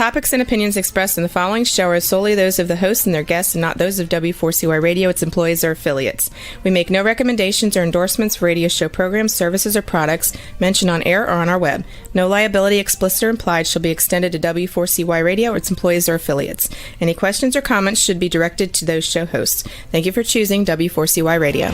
topics and opinions expressed in the following show are solely those of the hosts and their guests and not those of W4CY Radio, its employees, or affiliates. We make no recommendations or endorsements for radio show programs, services, or products mentioned on air or on our web. No liability, explicit or implied, shall be extended to W4CY Radio or its employees or affiliates. Any questions or comments should be directed to those show hosts. Thank you for choosing W4CY Radio.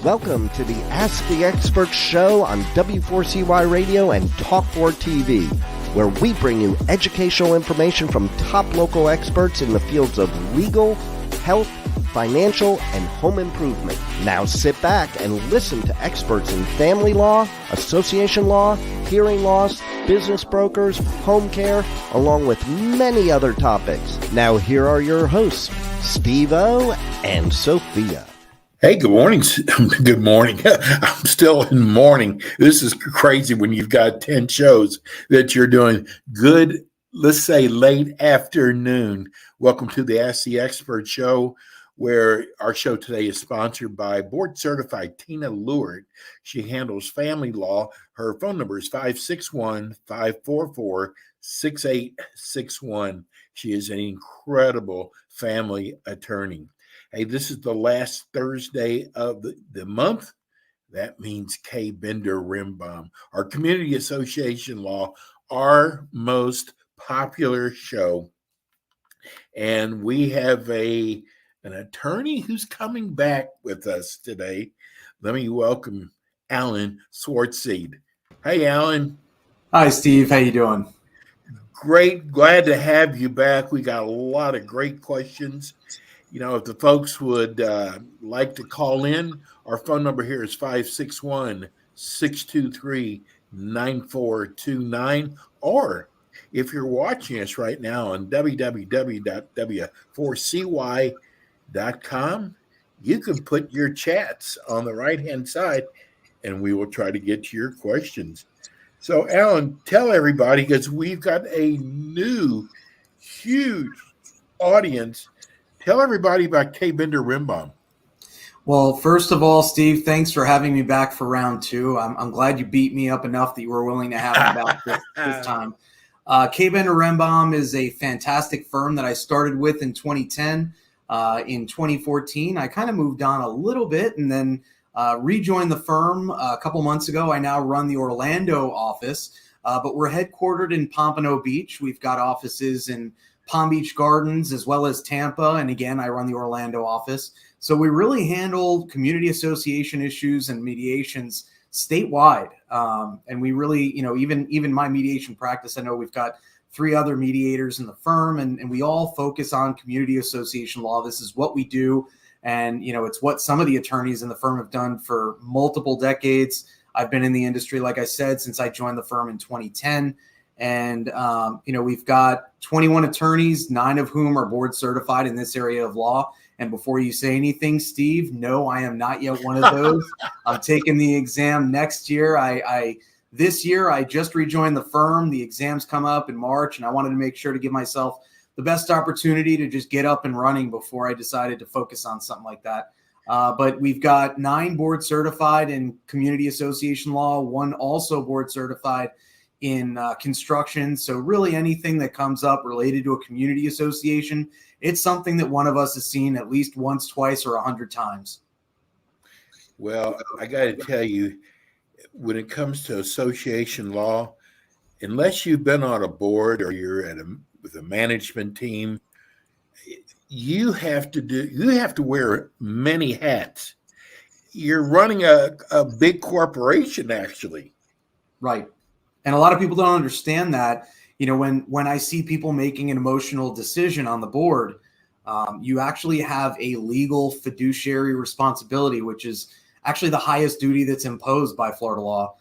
Welcome to the Ask the Expert show on W4CY Radio and Talk4 TV, where we bring you educational information from top local experts in the fields of legal, health, financial, and home improvement. Now sit back and listen to experts in family law, association law, hearing loss, business brokers, home care, along with many other topics. Now here are your hosts, Steve-O and Sophia. Hey, good morning. Good morning. I'm still in morning. This is crazy when you've got 10 shows that you're doing. Good, let's say late afternoon. Welcome to the Ask the Expert show, where our show today is sponsored by board certified Tina Leward. She handles family law. Her phone number is 561-544-6861. She is an incredible family attorney. Hey, this is the last Thursday of the month. That means Kaye Bender Rembaum, our community association law, our most popular show. And we have an attorney who's coming back with us today. Let me welcome Alan Swartseed. Hey, Alan. Hi, Steve. How you doing? Great. Glad to have you back. We got a lot of great questions. You know, if the folks would like to call in, our phone number here is 561-623-9429. Or if you're watching us right now on www.w4cy.com, you can put your chats on the right-hand side, and we will try to get to your questions. So, Alan, tell everybody, because we've got a new, huge audience. Tell everybody about Kaye Bender Rembaum. Well, first of all, Steve, thanks for having me back for round two. I'm glad you beat me up enough that you were willing to have me back this time. Kaye Bender Rembaum is a fantastic firm that I started with in 2010. In 2014, I kind of moved on a little bit and then rejoined the firm a couple months ago. I now run the Orlando office, but we're headquartered in Pompano Beach. We've got offices in Palm Beach Gardens, as well as Tampa. And again, I run the Orlando office. So we really handle community association issues and mediations statewide. And we really, even my mediation practice, I know we've got 3 other mediators in the firm, and we all focus on community association law. This is what we do. And, it's what some of the attorneys in the firm have done for multiple decades. I've been in the industry, like I said, since I joined the firm in 2010. And, we've got 21 attorneys, 9 of whom are board certified in this area of law. And before you say anything, Steve, no, I am not yet one of those. I'm taking the exam next year. This year, I just rejoined the firm. The exams come up in March, and I wanted to make sure to give myself the best opportunity to just get up and running before I decided to focus on something like that. But we've got 9 board certified in community association law, 1 also board certified in construction. So really anything that comes up related to a community association, it's something that one of us has seen at least once, twice, or 100 times. Well, I got to tell you, when it comes to association law, unless you've been on a board or you're with a management team, you have to wear many hats. You're running a big corporation, actually. Right. And a lot of people don't understand that, when I see people making an emotional decision on the board, you actually have a legal fiduciary responsibility, which is actually the highest duty that's imposed by Florida law,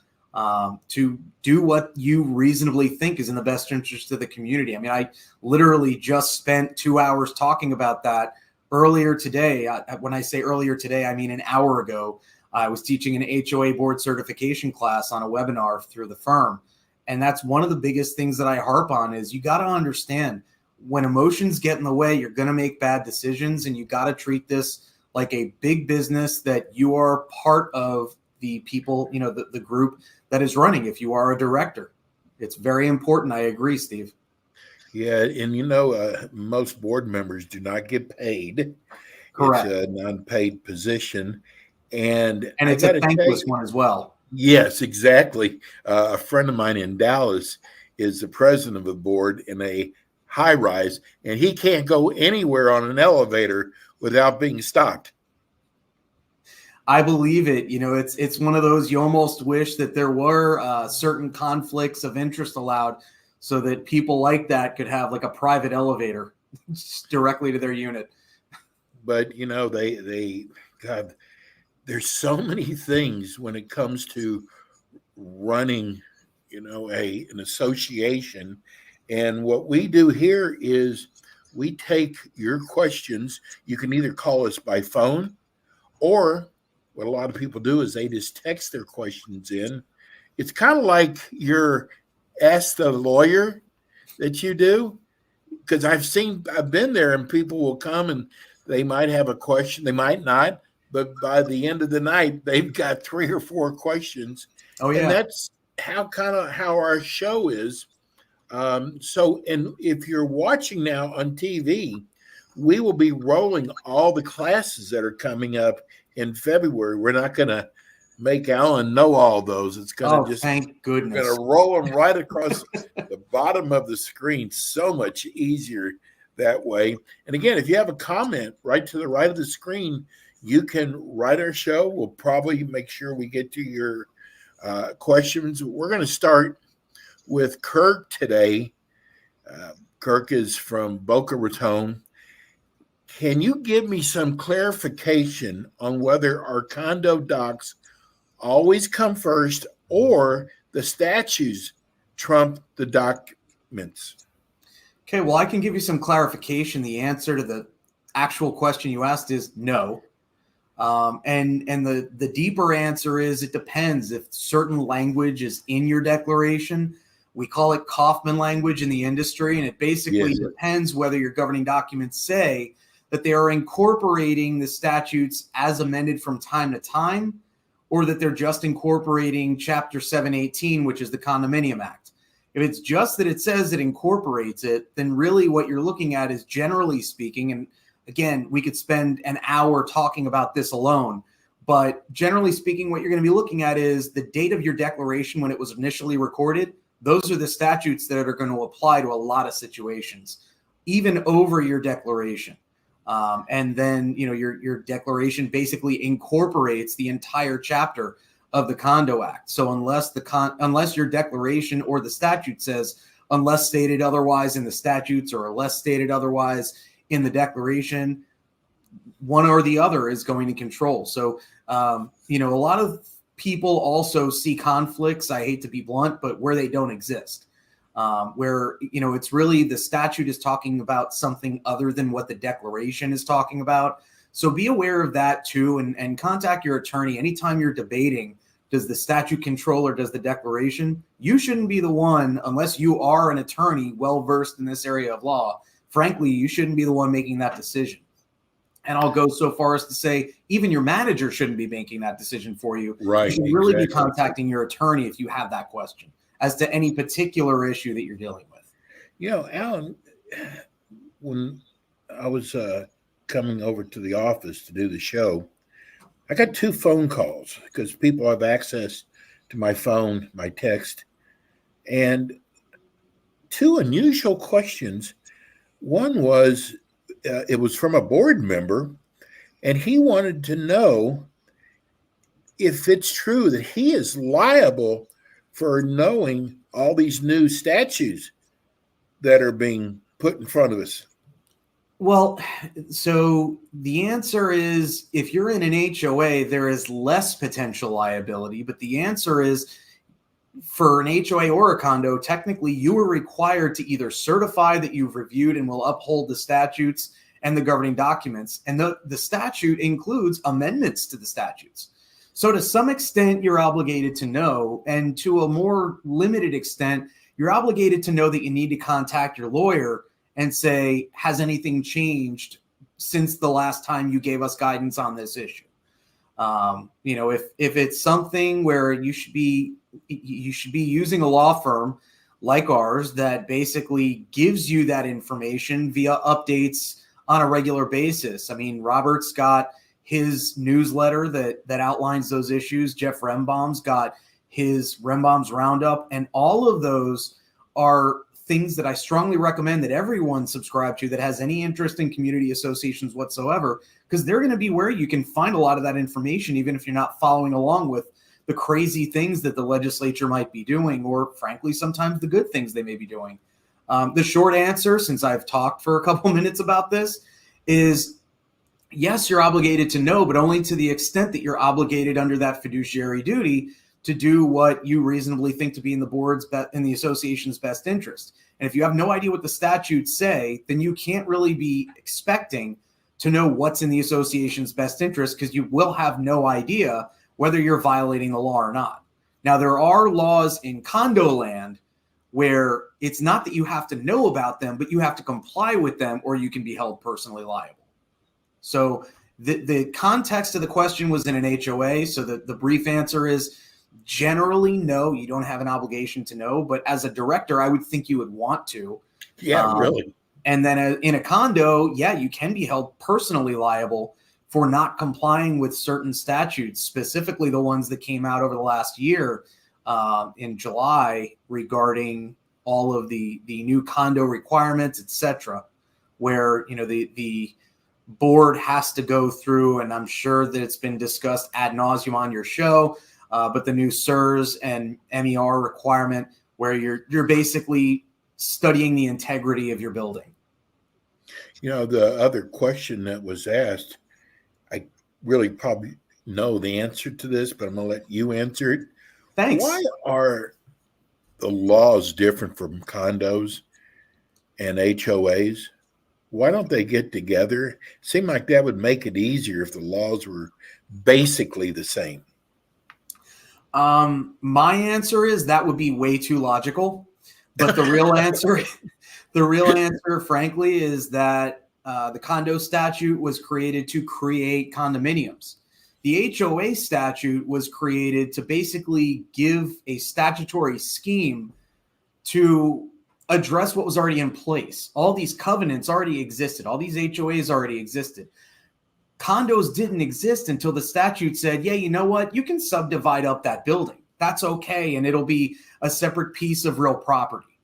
to do what you reasonably think is in the best interest of the community. I mean, I literally just spent 2 hours talking about that earlier today. When I say earlier today, I mean an hour ago. I was teaching an HOA board certification class on a webinar through the firm. And that's one of the biggest things that I harp on is you got to understand when emotions get in the way, you're going to make bad decisions, and you got to treat this like a big business that you are part of the people, the group that is running if you are a director. It's very important. I agree, Steve. Yeah, and most board members do not get paid. Correct. It's an unpaid position, and And I it's got a to tell thankless you, one as well. yes, exactly. A friend of mine in Dallas is the president of the board in a high rise, and he can't go anywhere on an elevator without being stopped. I believe it. It's one of those, you almost wish that there were certain conflicts of interest allowed so that people like that could have like a private elevator directly to their unit. But God, there's so many things when it comes to running, an association. And what we do here is we take your questions. You can either call us by phone, or what a lot of people do is they just text their questions in. It's kind of like your Ask the Lawyer that you do, because I've been there, and people will come and they might have a question, they might not, but by the end of the night, they've got 3 or 4 questions. Oh, yeah. And that's how our show is. So, and if you're watching now on TV, we will be rolling all the classes that are coming up in February. We're not going to make Alan know all those. It's going to thank goodness. Going to roll them right across the bottom of the screen. So much easier that way. And again, if you have a comment right to the right of the screen, you can write our show. We'll probably make sure we get to your questions. We're going to start with Kirk today. Kirk is from Boca Raton. Can you give me some clarification on whether our condo docs always come first or the statutes trump the documents? Okay, well, I can give you some clarification. The answer to the actual question you asked is no. And the deeper answer is it depends. If certain language is in your declaration, we call it Kaufman language in the industry, and it basically depends whether your governing documents say that they are incorporating the statutes as amended from time to time, or that they're just incorporating Chapter 718, which is the Condominium Act. If it's just that it says it incorporates it, then really what you're looking at is, generally speaking, and again, we could spend an hour talking about this alone, but generally speaking, what you're going to be looking at is the date of your declaration when it was initially recorded. Those are the statutes that are going to apply to a lot of situations, even over your declaration. And then, your declaration basically incorporates the entire chapter of the Condo Act. So unless your declaration or the statute says, unless stated otherwise in the statutes or unless stated otherwise in the declaration, one or the other is going to control. So, a lot of people also see conflicts, I hate to be blunt, but where they don't exist. Where, it's really the statute is talking about something other than what the declaration is talking about. So be aware of that too, and contact your attorney anytime you're debating, does the statute control or does the declaration? You shouldn't be the one, unless you are an attorney well-versed in this area of law. Frankly, you shouldn't be the one making that decision. And I'll go so far as to say, even your manager shouldn't be making that decision for you. Right. You should really be contacting your attorney if you have that question as to any particular issue that you're dealing with. Alan, when I was coming over to the office to do the show, I got 2 phone calls because people have access to my phone, my text, and 2 unusual questions. One was, it was from a board member, and he wanted to know if it's true that he is liable for knowing all these new statutes that are being put in front of us. Well, so the answer is, if you're in an HOA, there is less potential liability, but the answer is, for an HOA or a condo, technically you are required to either certify that you've reviewed and will uphold the statutes and the governing documents. And the statute includes amendments to the statutes. So to some extent, you're obligated to know, and to a more limited extent, you're obligated to know that you need to contact your lawyer and say, has anything changed since the last time you gave us guidance on this issue? If it's something where you should be using a law firm like ours that basically gives you that information via updates on a regular basis. I mean, Robert's got his newsletter that outlines those issues. Jeff Rembaum's got his Rembaum's Roundup, and all of those are things that I strongly recommend that everyone subscribe to that has any interest in community associations whatsoever, because they're going to be where you can find a lot of that information, even if you're not following along with the crazy things that the legislature might be doing, or frankly, sometimes the good things they may be doing. The short answer, since I've talked for a couple minutes about this, is yes, you're obligated to know, but only to the extent that you're obligated under that fiduciary duty to do what you reasonably think to be in the board's in the association's best interest. And if you have no idea what the statutes say, then you can't really be expecting to know what's in the association's best interest, because you will have no idea whether you're violating the law or not. Now, there are laws in condo land where it's not that you have to know about them, but you have to comply with them or you can be held personally liable. So the context of the question was in an HOA. So the brief answer is generally no, you don't have an obligation to know. But as a director, I would think you would want to. Yeah, really. And then in a condo, yeah, you can be held personally liable for not complying with certain statutes, specifically the ones that came out over the last year in July regarding all of the new condo requirements, et cetera, where, the board has to go through, and I'm sure that it's been discussed ad nauseum on your show, but the new SIRS and MER requirement where you're basically studying the integrity of your building. The other question that was asked, I really probably know the answer to this, but I'm going to let you answer it. Thanks. Why are the laws different from condos and HOAs? Why don't they get together? It seemed like that would make it easier if the laws were basically the same. My answer is that would be way too logical. But the real answer, frankly, is that the condo statute was created to create condominiums. The HOA statute was created to basically give a statutory scheme to address what was already in place. All these covenants already existed. All these HOAs already existed. Condos didn't exist until the statute said, yeah, you know what? You can subdivide up that building. That's okay. And it'll be a separate piece of real property.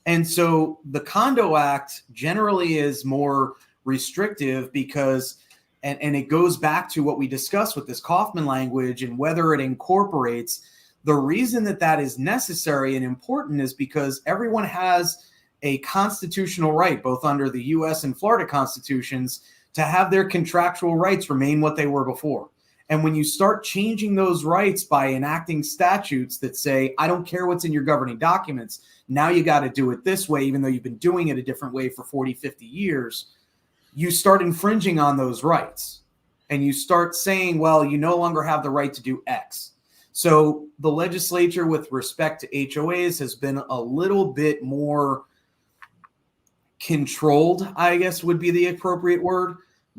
And so the Condo Act generally is more restrictive because, and it goes back to what we discussed with this Kaufman language and whether it incorporates. The reason that is necessary and important is because everyone has a constitutional right, both under the U.S. and Florida constitutions, to have their contractual rights remain what they were before. And when you start changing those rights by enacting statutes that say, I don't care what's in your governing documents, now you got to do it this way, even though you've been doing it a different way for 40, 50 years, you start infringing on those rights. And you start saying, well, you no longer have the right to do X. So the legislature with respect to HOAs has been a little bit more controlled, I guess would be the appropriate word,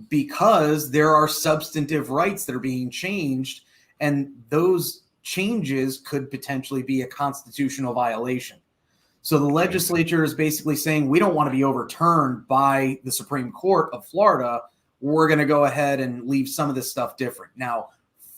because there are substantive rights that are being changed, and those changes could potentially be a constitutional violation. So the legislature is basically saying, we don't want to be overturned by the Supreme Court of Florida. We're going to go ahead and leave some of this stuff different. Now,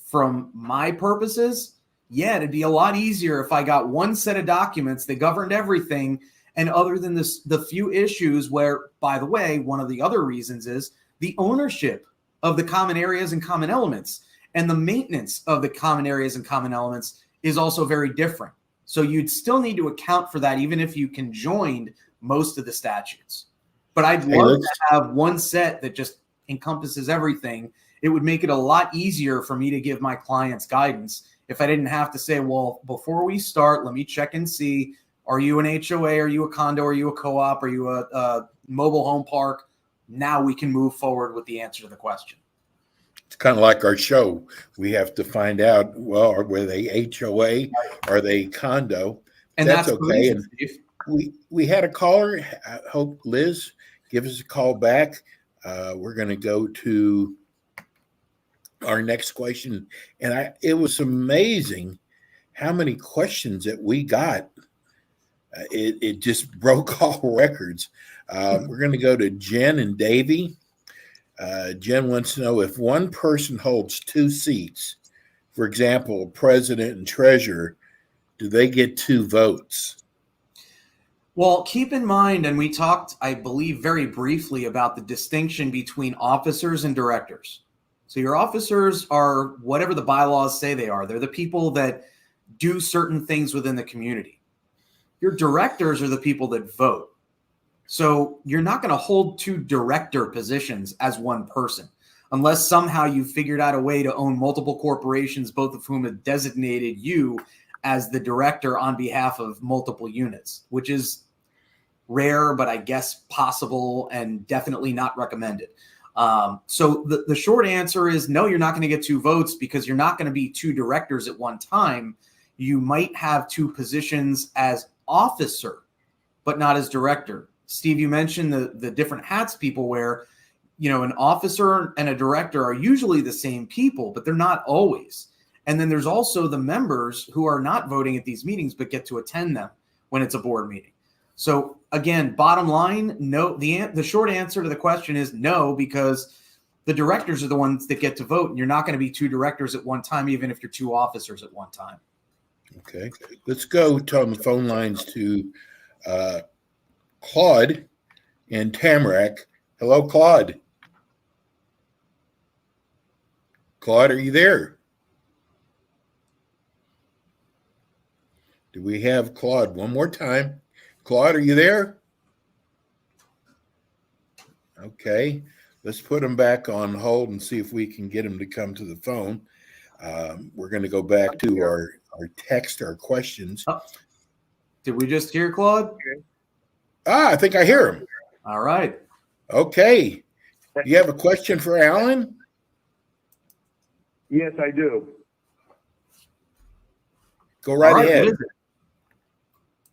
from my purposes, yeah, it'd be a lot easier if I got one set of documents that governed everything. And other than this, the few issues where, by the way, one of the other reasons is the ownership of the common areas and common elements and the maintenance of the common areas and common elements is also very different. So you'd still need to account for that, even if you conjoined most of the statutes. But I'd love to have one set that just encompasses everything. It would make it a lot easier for me to give my clients guidance if I didn't have to say, well, before we start, let me check and see, are you an HOA? Are you a condo? Are you a co-op? Are you a mobile home park? Now we can move forward with the answer to the question. It's kind of like our show. We have to find out, well, were they HOA? Are they condo? And that's okay. And we had a caller. I hope Liz give us a call back. We're going to go to our next question, and it was amazing how many questions that we got. It just broke all records. We're going to go to Jen and Davy. Jen wants to know if one person holds two seats, for example, president and treasurer, do they get two votes? Well, keep in mind, and we talked, I believe, very briefly about the distinction between officers and directors. So your officers are whatever the bylaws say they are. They're the people that do certain things within the community. Your directors are the people that vote. So you're not going to hold two director positions as one person, unless somehow you figured out a way to own multiple corporations, both of whom have designated you as the director on behalf of multiple units, which is rare, but I guess possible and definitely not recommended. So the short answer is no, you're not going to get two votes because you're not going to be two directors at one time. You might have two positions as officer, but not as director. Steve, you mentioned the different hats people wear. You know, an officer and a director are usually the same people, but they're not always. And then there's also the members who are not voting at these meetings, but get to attend them when it's a board meeting. So again, bottom line, no, the short answer to the question is no, because the directors are the ones that get to vote, and you're not going to be two directors at one time, even if you're two officers at one time. Okay, let's go on the phone lines to Claude and Tamarack. Hello, Claude. Claude, are you there? Do we have Claude one more time? Claude, are you there? Okay, let's put him back on hold and see if we can get him to come to the phone. We're going to go back to our text, our questions. Oh, did we just hear Claude? I think I hear him. All right. Okay. You have a question for Alan? Yes, I do. Go right ahead. What is it?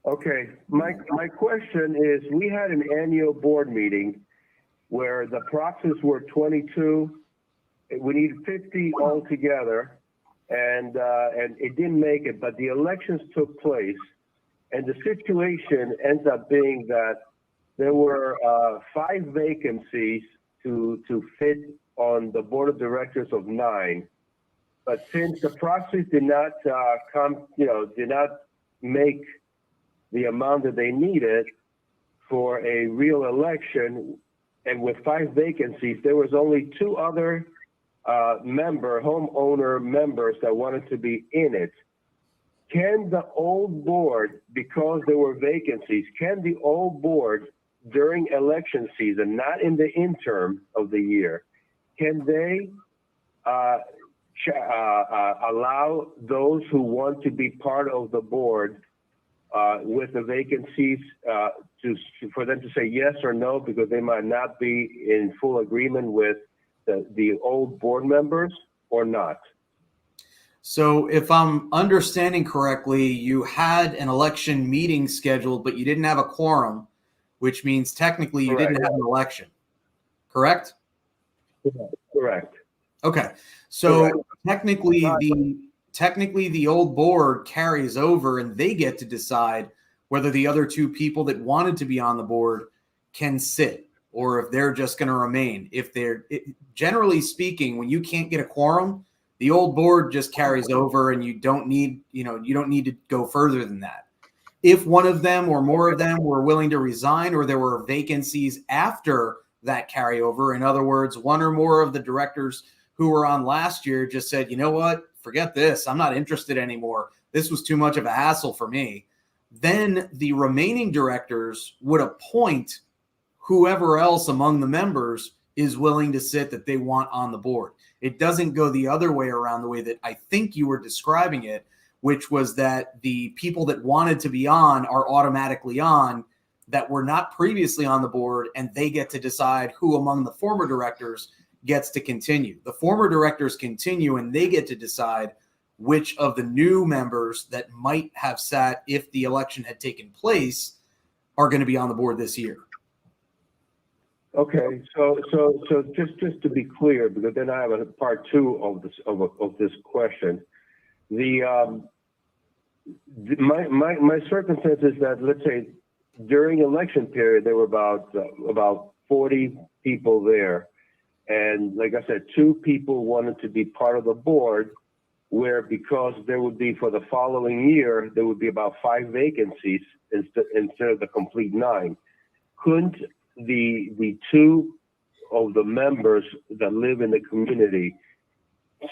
Okay, my question is, we had an annual board meeting where the proxies were 22. We need 50 altogether, and it didn't make it, but the elections took place, and the situation ends up being that there were 5 vacancies to fit on the board of directors of 9. But since the proxies did not did not make the amount that they needed for a real election, and with 5 vacancies, there was only 2 other homeowner members that wanted to be in it. Can the old board, because there were vacancies, can the old board during election season, not in the interim of the year, can they allow those who want to be part of the board with the vacancies for them to say yes or no, because they might not be in full agreement with the old board members or not? So if I'm understanding correctly, you had an election meeting scheduled, but you didn't have a quorum, which means technically you didn't have an election. Correct? Correct. Okay. So Correct. technically the old board carries over, and they get to decide whether the other 2 people that wanted to be on the board can sit, or if they're just going to remain. Generally speaking, when you can't get a quorum, the old board just carries over, and you don't need to go further than that. If one of them or more of them were willing to resign, or there were vacancies after that carryover, in other words, one or more of the directors who were on last year just said, you know what, forget this, I'm not interested anymore, this was too much of a hassle for me, then the remaining directors would appoint whoever else among the members is willing to sit that they want on the board. It doesn't go the other way around, the way that I think you were describing it, which was that the people that wanted to be on are automatically on, that were not previously on the board, and they get to decide who among the former directors gets to continue. The former directors continue, and they get to decide which of the new members that might have sat if the election had taken place are going to be on the board this year. Okay, so just to be clear, because then I have a part two of this question. My circumstance is that, let's say, during election period there were about 40 people there, and like I said, 2 people wanted to be part of the board, where because there would be, for the following year there would be about 5 vacancies instead of the complete 9. Couldn't the 2 of the members that live in the community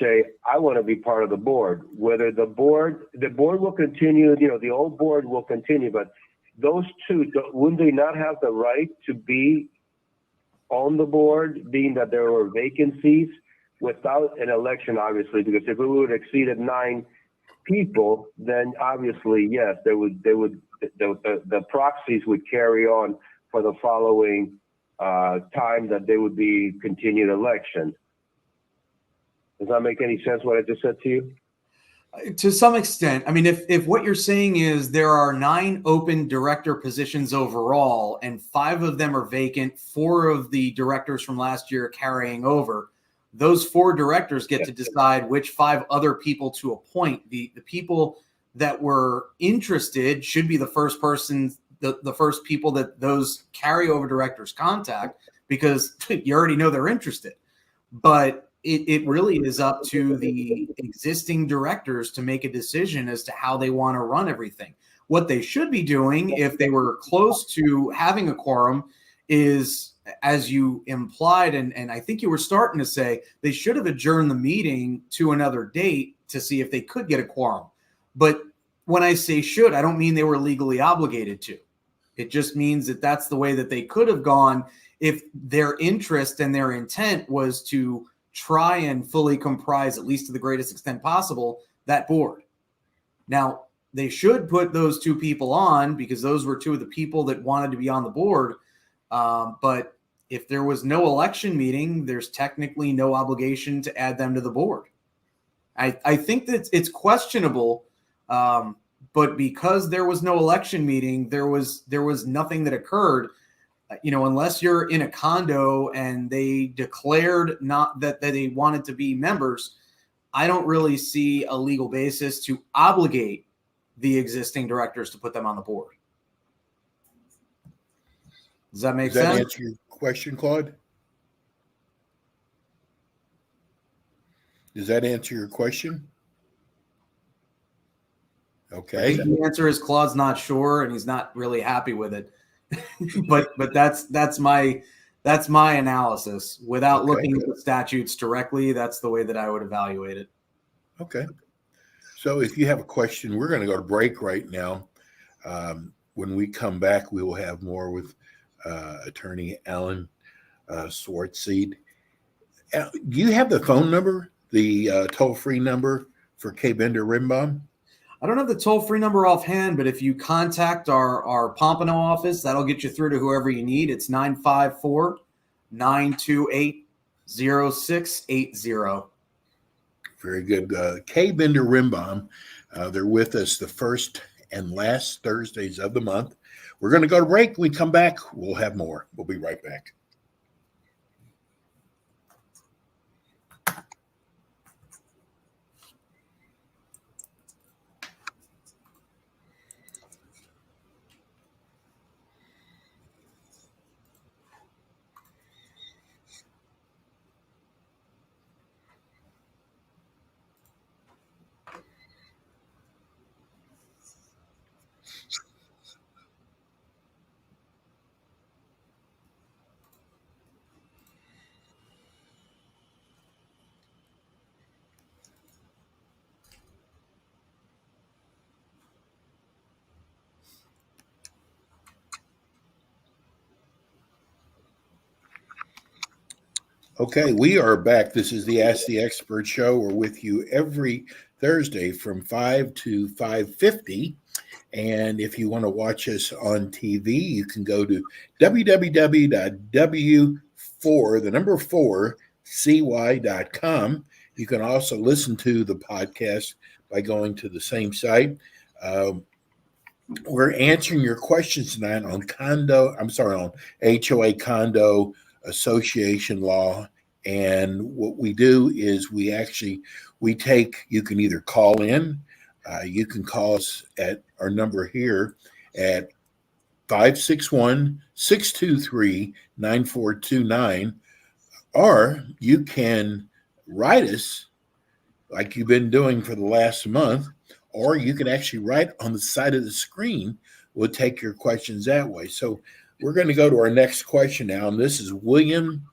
say, I want to be part of the board? Whether the board will continue, the old board will continue, but those 2, wouldn't they not have the right to be on the board, being that there were vacancies, without an election, obviously? Because if it would have exceeded 9 people, then obviously, yes, the proxies would carry on for the following time that they would be continued election. Does that make any sense, what I just said to you? To some extent. I mean, if what you're saying is there are 9 open director positions overall and 5 of them are vacant, 4 of the directors from last year are carrying over, those 4 directors get to decide which 5 other people to appoint. The people that were interested should be the first person, the first people that those carryover directors contact, because you already know they're interested. But it really is up to the existing directors to make a decision as to how they want to run everything. What they should be doing, if they were close to having a quorum, is, as you implied, and I think you were starting to say, they should have adjourned the meeting to another date to see if they could get a quorum. But when I say should, I don't mean they were legally obligated to. It just means that that's the way that they could have gone if their interest and their intent was to try and fully comprise, at least to the greatest extent possible, that board. Now, they should put those 2 people on because those were 2 of the people that wanted to be on the board. But if there was no election meeting, there's technically no obligation to add them to the board. I think that it's questionable, but because there was no election meeting, there was nothing that occurred. Unless you're in a condo and they declared not that they wanted to be members, I don't really see a legal basis to obligate the existing directors to put them on the board. Does that make sense? Does that answer your question, Claude? Does that answer your question? Okay. The answer is Claude's not sure and he's not really happy with it. but that's my analysis. Without looking at the statutes directly, that's the way that I would evaluate it. Okay. So if you have a question, we're going to go to break right now. When we come back, we will have more with Attorney Alan Swartseed. Do you have the phone number, the toll-free number for Kaye Bender Rembaum? I don't have the toll-free number offhand, but if you contact our Pompano office, that'll get you through to whoever you need. It's 954-928-0680. Very good. Kaye Bender Rembaum, they're with us the first and last Thursdays of the month. We're going to go to break. When we come back, we'll have more. We'll be right back. Okay, we are back. This is the Ask the Expert show. We're with you every Thursday from 5 to 5:50. And if you want to watch us on TV, you can go to www.w4cy.com. You can also listen to the podcast by going to the same site. We're answering your questions tonight on HOA condo association law. And what we do is we take, you can either call in, you can call us at our number here at 561-623-9429, or you can write us like you've been doing for the last month, or you can actually write on the side of the screen. We'll take your questions that way. So we're going to go to our next question now, and this is William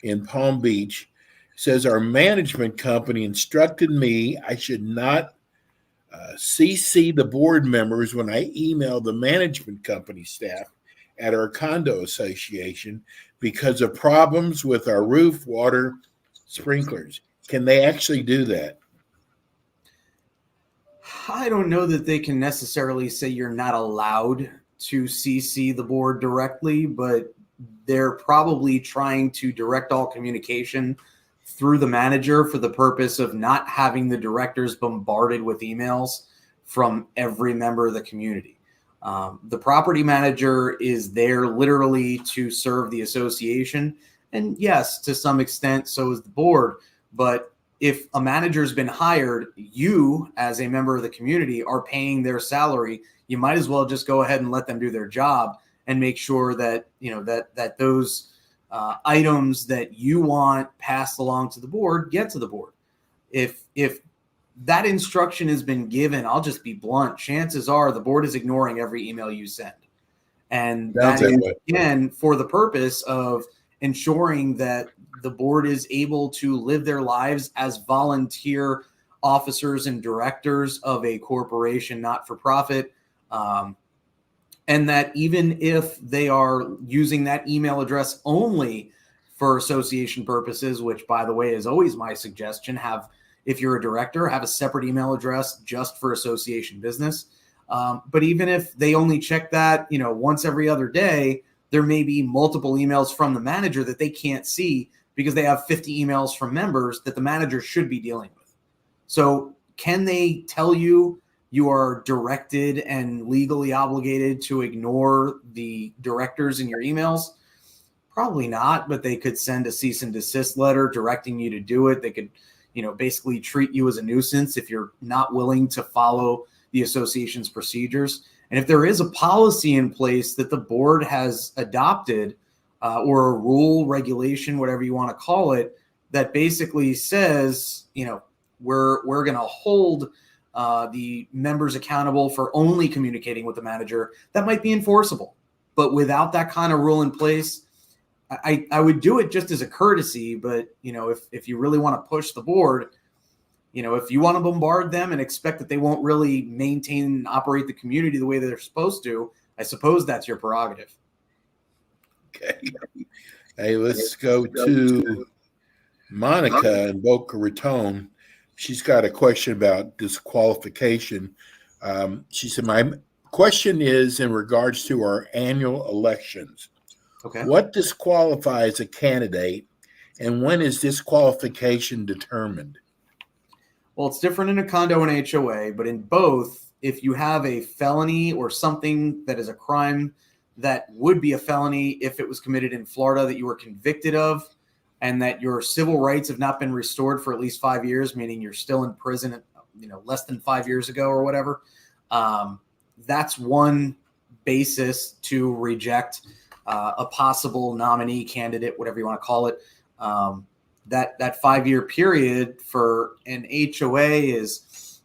in Palm Beach. Says, our management company instructed me I should not CC the board members when I email the management company staff at our condo association because of problems with our roof, water, sprinklers. Can they actually do that? I don't know that they can necessarily say you're not allowed to CC the board directly, but they're probably trying to direct all communication through the manager for the purpose of not having the directors bombarded with emails from every member of the community. The property manager is there literally to serve the association. And yes, to some extent, so is the board. But if a manager's been hired, you as a member of the community are paying their salary. You might as well just go ahead and let them do their job and make sure that, that those items that you want passed along to the board get to the board. If that instruction has been given, I'll just be blunt. Chances are the board is ignoring every email you send. And that is, again, for the purpose of ensuring that the board is able to live their lives as volunteer officers and directors of a corporation, not for profit. And that even if they are using that email address only for association purposes, which, by the way, is always my suggestion, if you're a director, have a separate email address just for association business. But even if they only check that, once every other day, there may be multiple emails from the manager that they can't see because they have 50 emails from members that the manager should be dealing with. So can they tell you you are directed and legally obligated to ignore the directors in your emails? Probably not, but they could send a cease and desist letter directing you to do it. They could, basically treat you as a nuisance if you're not willing to follow the association's procedures. And if there is a policy in place that the board has adopted, or a rule, regulation, whatever you want to call it, that basically says, we're going to hold the members accountable for only communicating with the manager, that might be enforceable. But without that kind of rule in place, I would do it just as a courtesy. But, if you really want to push the board, if you want to bombard them and expect that they won't really maintain and operate the community the way that they're supposed to, I suppose that's your prerogative. Okay. Hey, let's go to Monica in Boca Raton. She's got a question about disqualification. She said, my question is in regards to our annual elections. Okay. What disqualifies a candidate, and when is disqualification determined? Well, it's different in a condo and HOA, but in both, if you have a felony or something that is a crime that would be a felony if it was committed in Florida that you were convicted of, and that your civil rights have not been restored for at least 5 years, meaning you're still in prison, less than 5 years ago or whatever, that's one basis to reject a possible nominee, candidate, whatever you want to call it. That 5-year period for an HOA is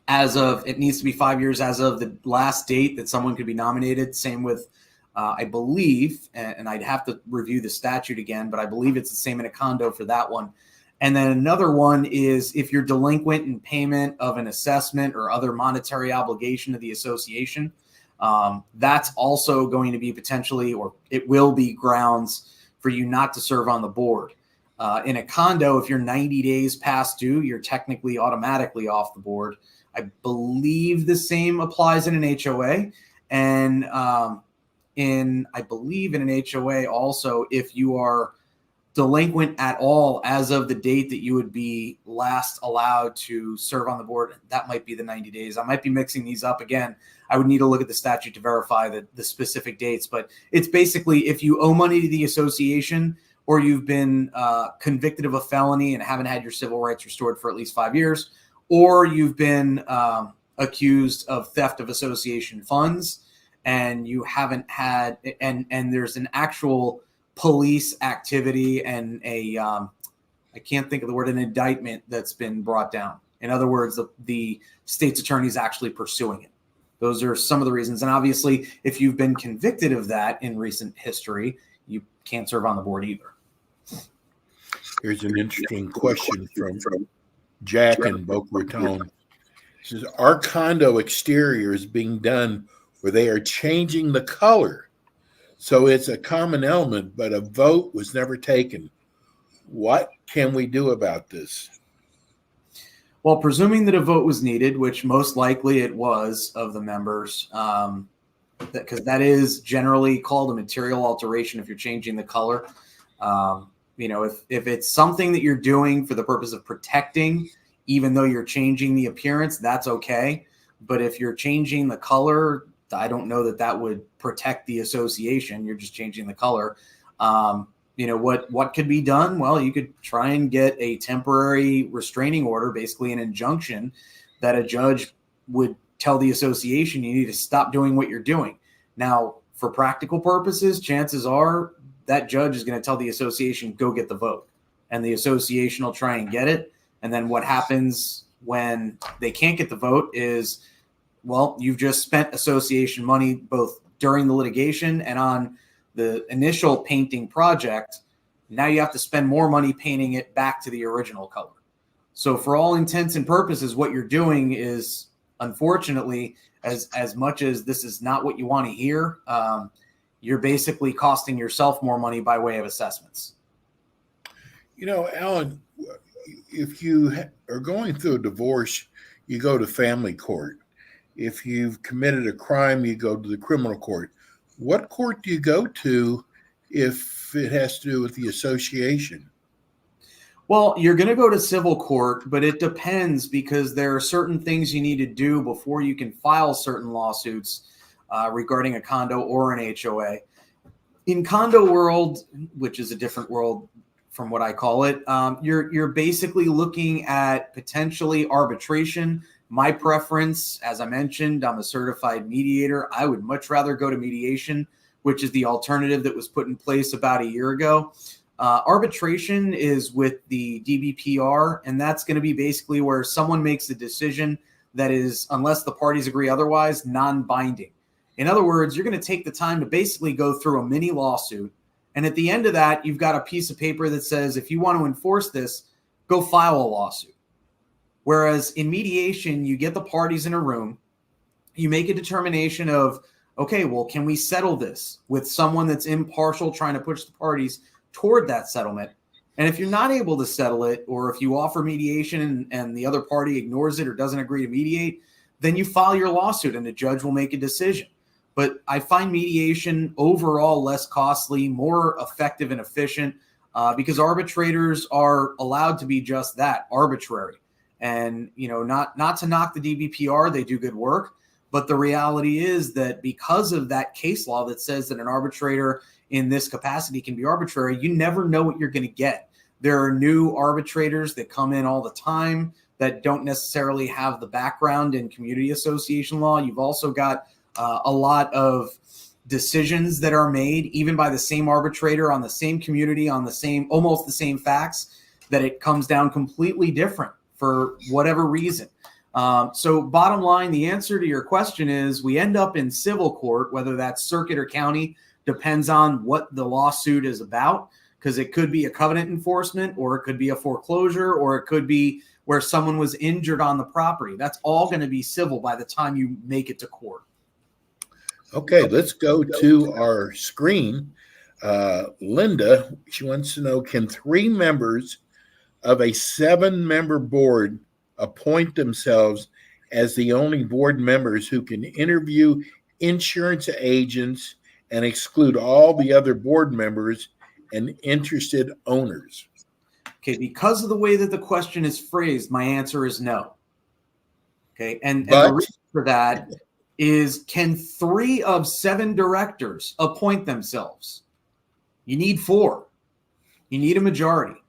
it needs to be 5 years as of the last date that someone could be nominated. Same with, I believe, and I'd have to review the statute again, but I believe it's the same in a condo for that one. And then another one is if you're delinquent in payment of an assessment or other monetary obligation to the association, that's also going to be potentially, or it will be, grounds for you not to serve on the board. In a condo, if you're 90 days past due, you're technically automatically off the board. I believe the same applies in an HOA. And I believe in an HOA also, if you are delinquent at all as of the date that you would be last allowed to serve on the board, that might be the 90 days. I might be mixing these up again. I would need to look at the statute to verify the specific dates, but it's basically if you owe money to the association or you've been convicted of a felony and haven't had your civil rights restored for at least 5 years, or you've been accused of theft of association funds and you haven't had, and there's an actual police activity and I can't think of the word, an indictment that's been brought down. In other words, the state's attorney is actually pursuing it. Those are some of the reasons. And obviously, if you've been convicted of that in recent history, you can't serve on the board either. Here's an interesting question from Jack in Boca Raton. He says, our condo exterior is being done where they are changing the color. So it's a common element, but a vote was never taken. What can we do about this? Well, presuming that a vote was needed, which most likely it was of the members, because that is generally called a material alteration if you're changing the color. If it's something that you're doing for the purpose of protecting, even though you're changing the appearance, that's okay. But if you're changing the color, I don't know that would protect the association. You're just changing the color. What could be done? Well, you could try and get a temporary restraining order, basically an injunction that a judge would tell the association you need to stop doing what you're doing. Now, for practical purposes, chances are that judge is going to tell the association, go get the vote. And the association will try and get it. And then what happens when they can't get the vote is, well, you've just spent association money both during the litigation and on the initial painting project. Now you have to spend more money painting it back to the original color. So for all intents and purposes, what you're doing is, unfortunately, as much as this is not what you want to hear, you're basically costing yourself more money by way of assessments. Alan, if you are going through a divorce, you go to family court. If you've committed a crime, you go to the criminal court. What court do you go to if it has to do with the association? Well, you're going to go to civil court, but it depends because there are certain things you need to do before you can file certain lawsuits regarding a condo or an HOA. In condo world, which is a different world from what I call it, you're basically looking at potentially arbitration. My preference, as I mentioned, I'm a certified mediator. I would much rather go to mediation, which is the alternative that was put in place about a year ago. Arbitration is with the DBPR, and that's going to be basically where someone makes a decision that is, unless the parties agree otherwise, non-binding. In other words, you're going to take the time to basically go through a mini lawsuit. And at the end of that, you've got a piece of paper that says, if you want to enforce this, go file a lawsuit. Whereas in mediation, you get the parties in a room, you make a determination of, okay, well, can we settle this with someone that's impartial trying to push the parties toward that settlement? And if you're not able to settle it, or if you offer mediation and the other party ignores it or doesn't agree to mediate, then you file your lawsuit and the judge will make a decision. But I find mediation overall less costly, more effective and efficient because arbitrators are allowed to be just that, arbitrary. And, not to knock the DBPR, they do good work. But the reality is that because of that case law that says that an arbitrator in this capacity can be arbitrary, you never know what you're going to get. There are new arbitrators that come in all the time that don't necessarily have the background in community association law. You've also got a lot of decisions that are made even by the same arbitrator on the same community, on almost the same facts, that it comes down completely different for whatever reason. So bottom line, the answer to your question is we end up in civil court, whether that's circuit or county, depends on what the lawsuit is about, because it could be a covenant enforcement, or it could be a foreclosure, or it could be where someone was injured on the property. That's all going to be civil by the time you make it to court. Okay, let's go to our screen. Linda, she wants to know, can 3 members of a 7-member board appoint themselves as the only board members who can interview insurance agents and exclude all the other board members and interested owners? Okay, because of the way that the question is phrased, my answer is no. Okay, and the But reason for that is, can 3 of 7 directors appoint themselves? You need 4. You need a majority.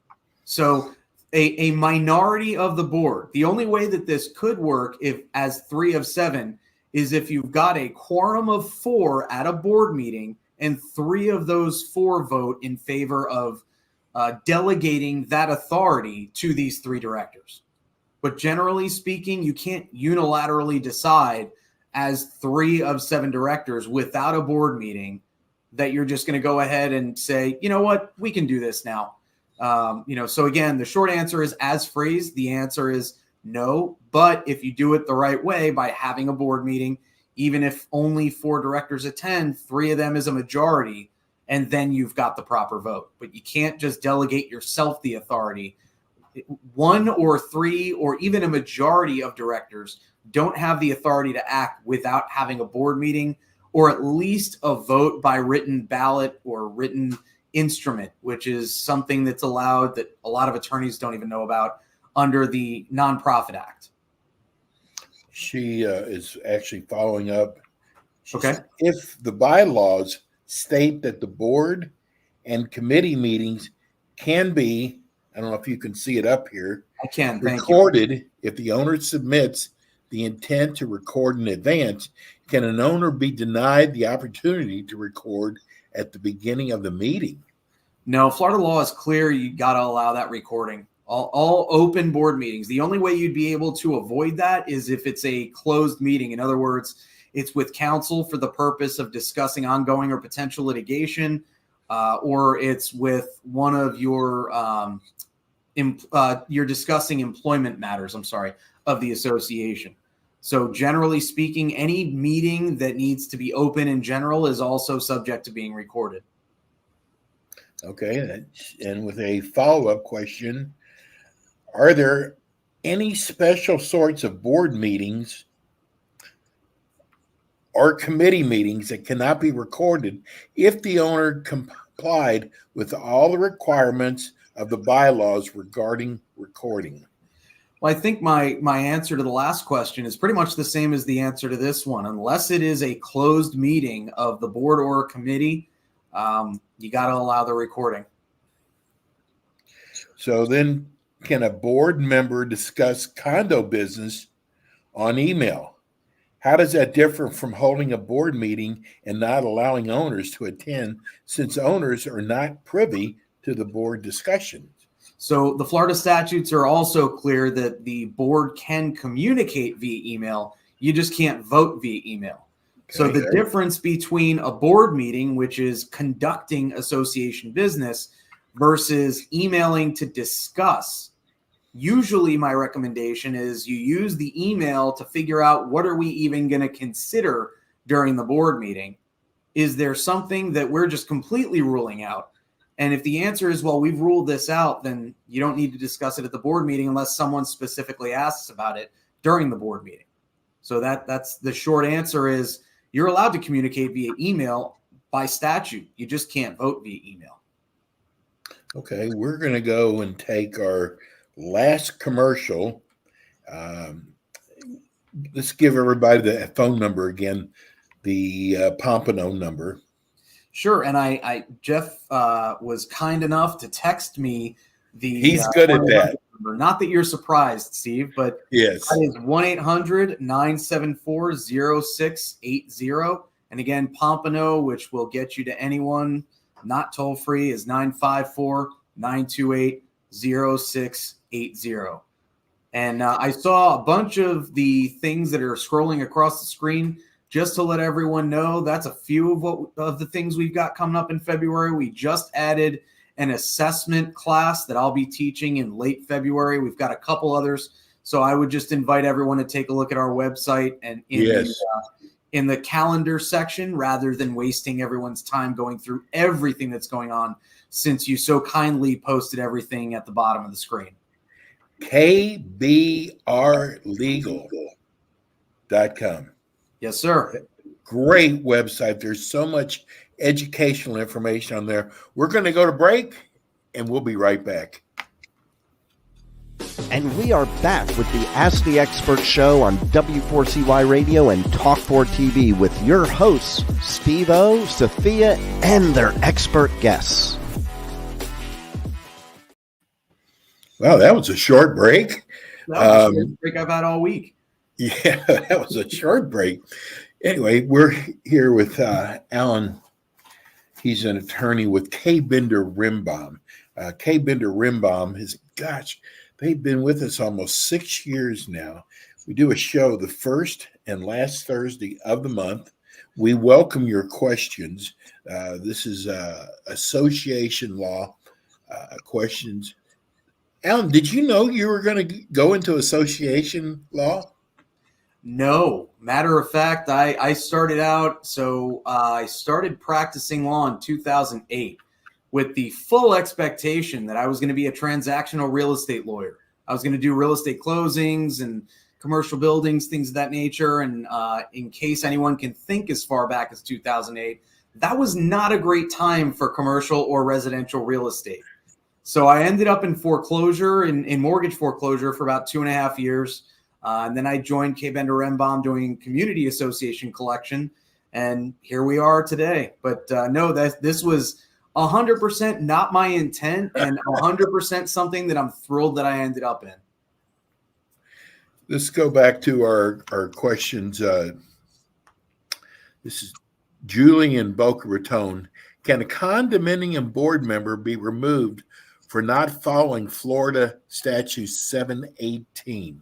So a minority of the board. The only way that this could work if as 3 of 7 is if you've got a quorum of 4 at a board meeting and 3 of those 4 vote in favor of delegating that authority to these 3 directors. But generally speaking, you can't unilaterally decide as 3 of 7 directors without a board meeting that you're just going to go ahead and say, you know what, we can do this now. So again, the short answer is, as phrased, the answer is no. But if you do it the right way by having a board meeting, even if only 4 directors attend, 3 of them is a majority, and then you've got the proper vote. But you can't just delegate yourself the authority. 1 or 3 or even a majority of directors don't have the authority to act without having a board meeting or at least a vote by written ballot or written instrument, which is something that's allowed that a lot of attorneys don't even know about under the Nonprofit Act. She is actually following up. Okay. If the bylaws state that the board and committee meetings can be, I don't know if you can see it up here, I can, thank you. recorded if the owner submits the intent to record in advance, can an owner be denied the opportunity to record at the beginning of the meeting? No, Florida law is clear. You got to allow that recording. All open board meetings. The only way you'd be able to avoid that is if it's a closed meeting. In other words, it's with counsel for the purpose of discussing ongoing or potential litigation, or it's with one of your you're discussing employment matters, of the association. So generally speaking, any meeting that needs to be open in general is also subject to being recorded. Okay, and with a follow-up question, are there any special sorts of board meetings or committee meetings that cannot be recorded if the owner complied with all the requirements of the bylaws regarding recording? Well, I think my answer to the last question is pretty much the same as the answer to this one. Unless it is a closed meeting of the board or a committee, you got to allow the recording. So then, can a board member discuss condo business on email? How does that differ from holding a board meeting and not allowing owners to attend, since owners are not privy to the board discussions? So the Florida statutes are also clear that the board can communicate via email. You just can't vote via email. Okay, so the difference between a board meeting, which is conducting association business, versus emailing to discuss, usually my recommendation is you use the email to figure out, what are we even going to consider during the board meeting? Is there something that we're just completely ruling out? And if the answer is, well, we've ruled this out, then you don't need to discuss it at the board meeting unless someone specifically asks about it during the board meeting. So that's the short answer is, you're allowed to communicate via email by statute. You just can't vote via email. Okay, we're going to go and take our last commercial. Let's give everybody the phone number again, the Pompano number. Sure, and Jeff was kind enough to text me the. He's good at that. Number. Not that you're surprised, Steve, but yes, that is 1-800-974-0680, and again, Pompano, which will get you to anyone not toll free, is 954-928-0680. And I saw a bunch of the things that are scrolling across the screen. Just to let everyone know, that's a few of the things we've got coming up in February. We just added an assessment class that I'll be teaching in late February. We've got a couple others. So I would just invite everyone to take a look at our website and in the calendar section, rather than wasting everyone's time going through everything that's going on, since you so kindly posted everything at the bottom of the screen. KBRlegal.com. Yes, sir. Great website. There's so much educational information on there. We're going to go to break, and we'll be right back. And we are back with the Ask the Expert show on W4CY Radio and Talk4 TV with your hosts, Steve-O, Sophia, and their expert guests. Wow, that was a short break. That was the break I've had all week. Yeah, that was a short break. Anyway, we're here with Alan. He's an attorney with Kaye Bender Rembaum. Kaye Bender Rembaum is, they've been with us almost 6 years now. We do a show the first and last Thursday of the month. We welcome your questions. This is association law questions. Alan, did you know you were going to go into association law? No. Matter of fact, I started out, I started practicing law in 2008 with the full expectation that I was going to be a transactional real estate lawyer. I was going to do real estate closings and commercial buildings, things of that nature. And in case anyone can think as far back as 2008, that was not a great time for commercial or residential real estate. So I ended up in foreclosure, in mortgage foreclosure for about 2.5 years. And then I joined Kaye Bender Rembaum doing community association collection. And here we are today. But no, this was 100% not my intent and 100% something that I'm thrilled that I ended up in. Let's go back to our questions. This is Julie in Boca Raton. Can a condominium board member be removed for not following Florida Statute 718?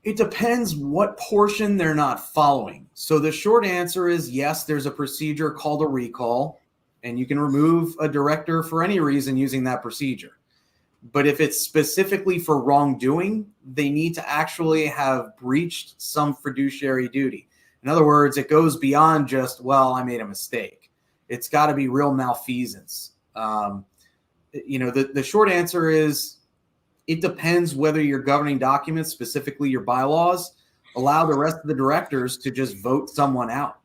It depends what portion they're not following. So the short answer is yes, there's a procedure called a recall, and you can remove a director for any reason using that procedure. But if it's specifically for wrongdoing, they need to actually have breached some fiduciary duty. In other words, it goes beyond just, well, I made a mistake. It's got to be real malfeasance. The short answer is it depends whether your governing documents, specifically your bylaws, allow the rest of the directors to just vote someone out.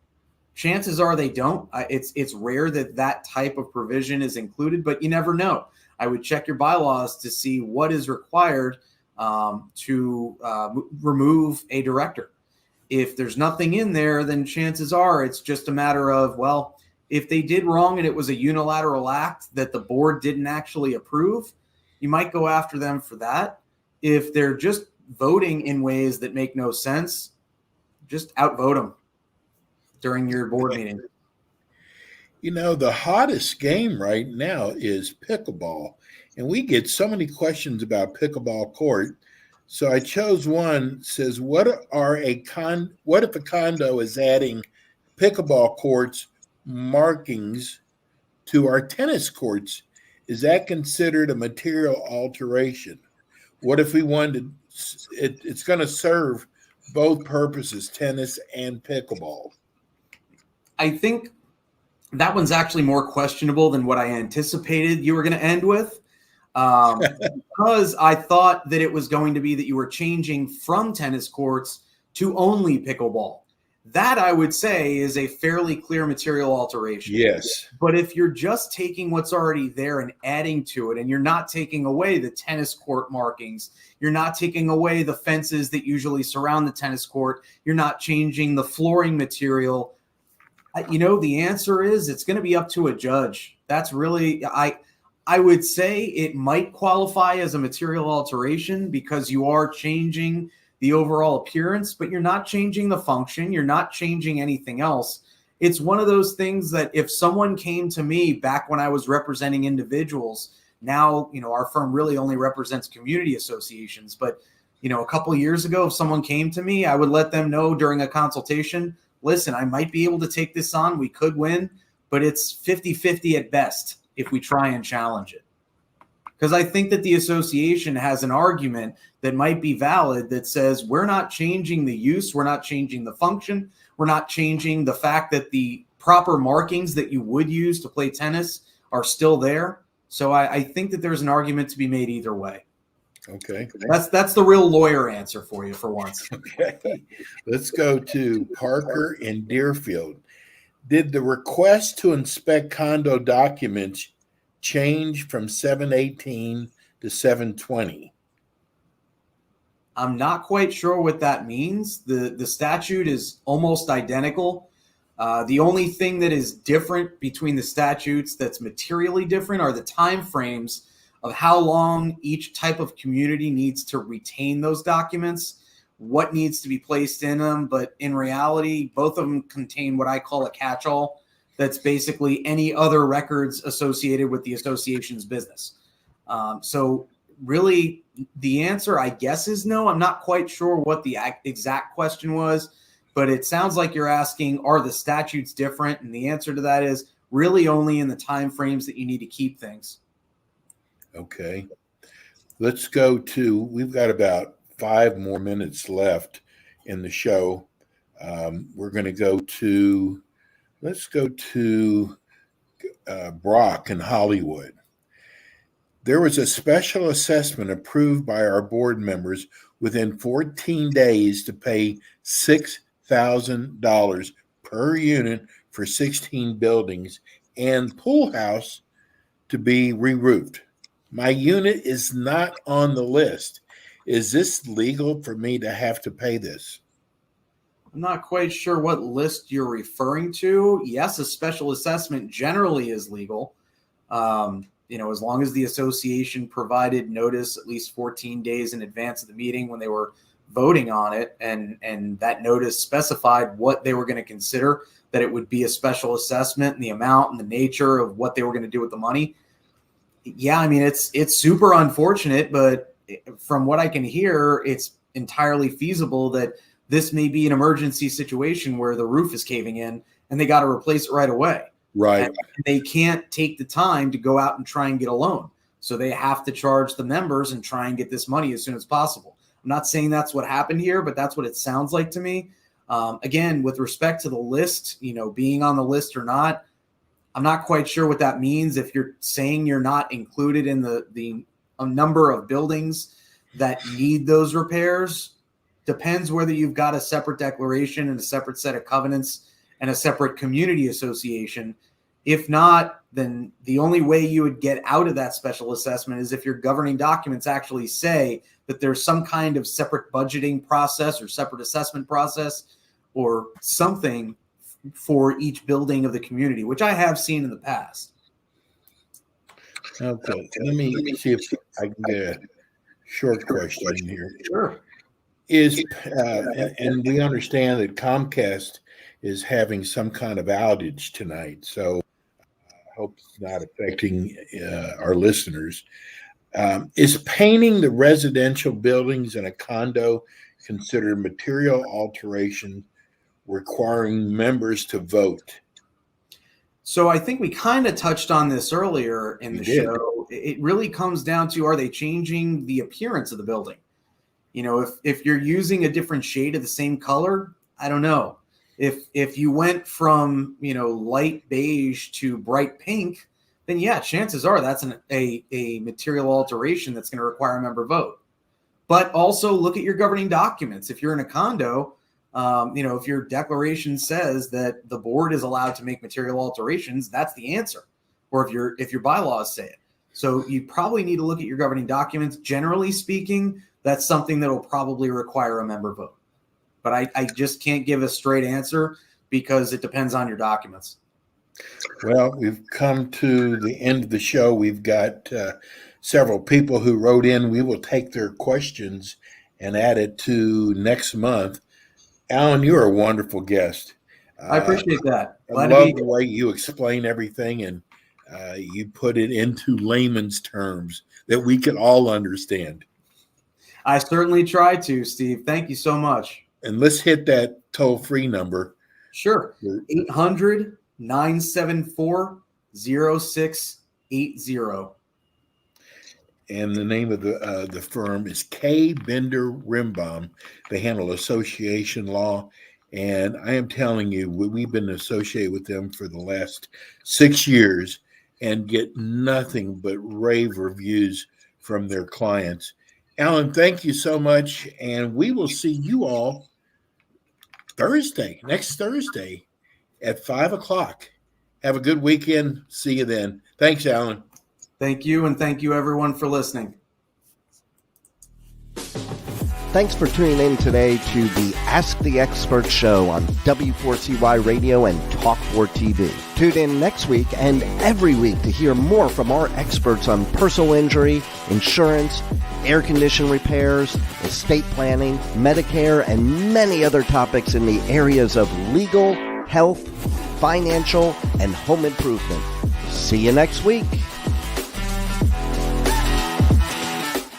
Chances are they don't. It's rare that type of provision is included, but you never know. I would check your bylaws to see what is required to remove a director. If there's nothing in there, then chances are it's just a matter of, well, if they did wrong and it was a unilateral act that the board didn't actually approve, you might go after them for that. If they're just voting in ways that make no sense, just outvote them during your board meeting. You know, the hottest game right now is pickleball, and we get so many questions about pickleball court. So I chose one. Says, what if a condo is adding pickleball courts markings to our tennis courts? Is that considered a material alteration? What if we wanted it's going to serve both purposes, tennis and pickleball? I think that one's actually more questionable than what I anticipated you were going to end with. Because I thought that it was going to be that you were changing from tennis courts to only pickleball. That, I would say, is a fairly clear material alteration. Yes. But if you're just taking what's already there and adding to it, and you're not taking away the tennis court markings, you're not taking away the fences that usually surround the tennis court, you're not changing the flooring material, the answer is it's going to be up to a judge. That's really, I would say it might qualify as a material alteration because you are changing the overall appearance, but you're not changing the function. You're not changing anything else. It's one of those things that if someone came to me back when I was representing individuals, now, our firm really only represents community associations. But, a couple of years ago, if someone came to me, I would let them know during a consultation, listen, I might be able to take this on. We could win, but it's 50-50 at best if we try and challenge it. Because I think that the association has an argument that might be valid that says we're not changing the use, we're not changing the function, we're not changing the fact that the proper markings that you would use to play tennis are still there. So I think that there's an argument to be made either way. Okay. That's the real lawyer answer for you for once. Okay. Let's go to Parker in Deerfield. Did the request to inspect condo documents change from 718 to 720? I'm not quite sure what that means. The statute is almost identical. The only thing that is different between the statutes that's materially different are the time frames of how long each type of community needs to retain those documents, what needs to be placed in them. But in reality, both of them contain what I call a catch-all. That's basically any other records associated with the association's business. So really, the answer, I guess, is no. I'm not quite sure what the exact question was, but it sounds like you're asking, are the statutes different? And the answer to that is really only in the time frames that you need to keep things. Okay. Let's go to, we've got about 5 more minutes left in the show. We're going to go to, let's go to Brock in Hollywood. There was a special assessment approved by our board members within 14 days to pay $6,000 per unit for 16 buildings and pool house to be re-roofed. My unit is not on the list. Is this legal for me to have to pay this? I'm not quite sure what list you're referring to. Yes, a special assessment generally is legal. As long as the association provided notice at least 14 days in advance of the meeting when they were voting on it, and that notice specified what they were going to consider, that it would be a special assessment and the amount and the nature of what they were going to do with the money. Yeah, I mean, it's super unfortunate, but from what I can hear, it's entirely feasible that this may be an emergency situation where the roof is caving in and they got to replace it right away. Right. And they can't take the time to go out and try and get a loan. So they have to charge the members and try and get this money as soon as possible. I'm not saying that's what happened here, but that's what it sounds like to me. Again, with respect to the list, being on the list or not, I'm not quite sure what that means. If you're saying you're not included in the number of buildings that need those repairs, depends whether you've got a separate declaration and a separate set of covenants and a separate community association. If not, then the only way you would get out of that special assessment is if your governing documents actually say that there's some kind of separate budgeting process or separate assessment process or something for each building of the community, which I have seen in the past. Okay. Let me see if I can get a short question here. Sure. And we understand that Comcast is having some kind of outage tonight, so I hope it's not affecting our listeners. Is painting the residential buildings in a condo considered material alteration requiring members to vote? So I think we kind of touched on this earlier in the show. It really comes down to, are they changing the appearance of the building? If you're using a different shade of the same color, I don't know. If you went from, light beige to bright pink, then yeah, chances are that's a material alteration that's going to require a member vote. But also look at your governing documents. If you're in a condo, if your declaration says that the board is allowed to make material alterations, that's the answer. Or if your bylaws say it. So you probably need to look at your governing documents. Generally speaking, that's something that will probably require a member vote. But I just can't give a straight answer because it depends on your documents. Well, we've come to the end of the show. We've got several people who wrote in. We will take their questions and add it to next month. Alan, you're a wonderful guest. I appreciate that. I love the way you explain everything and you put it into layman's terms that we can all understand. I certainly try to, Steve. Thank you so much. And let's hit that toll-free number. Sure. 800-974-0680. And the name of the firm is Kaye, Bender, Rembaum. They handle association law. And I am telling you, we've been associated with them for the last 6 years and get nothing but rave reviews from their clients. Alan, thank you so much. And we will see you all next Thursday at 5 o'clock. Have a good weekend. See you then. Thanks, Alan. Thank you, and thank you, everyone, for listening. Thanks for tuning in today to the Ask the Expert show on W4CY Radio and Talk4 TV. Tune in next week and every week to hear more from our experts on personal injury, insurance, air condition repairs, estate planning, Medicare, and many other topics in the areas of legal, health, financial, and home improvement. See you next week.